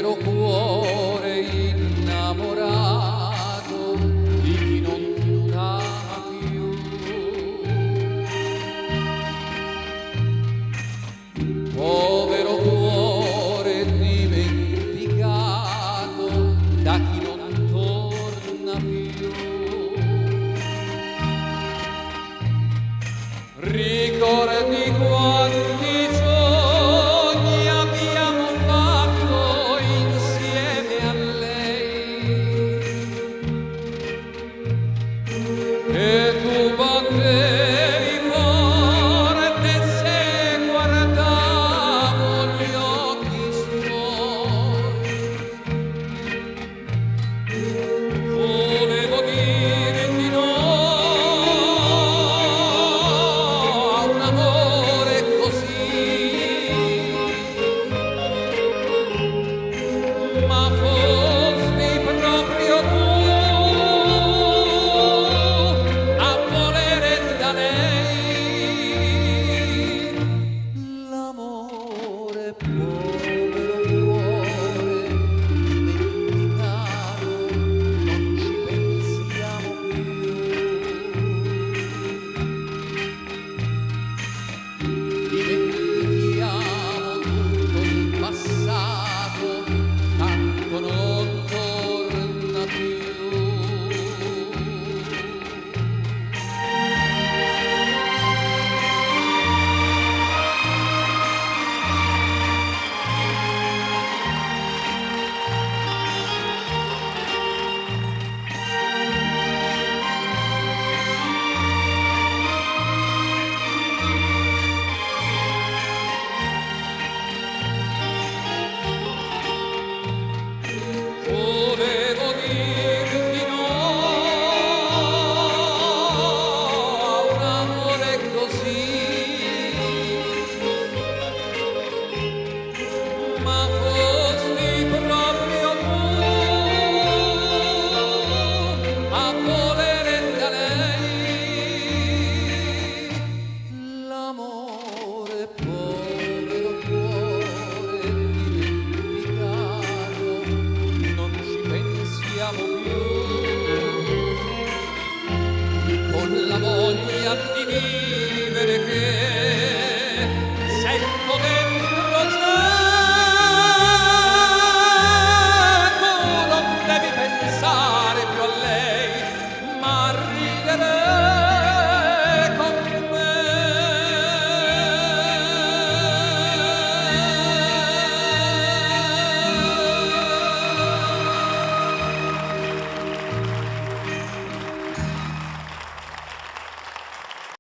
povero cuore innamorato di chi non t'ama più. Povero cuore dimenticato da chi non torna più. Ricordi quanti giorni abbiamo fatto insieme a lei, e tu battevi forte se guardavo gli occhi suoi. Volevo dirti no a un amore così, ma fosti proprio tu a volere da lei l'amore puro.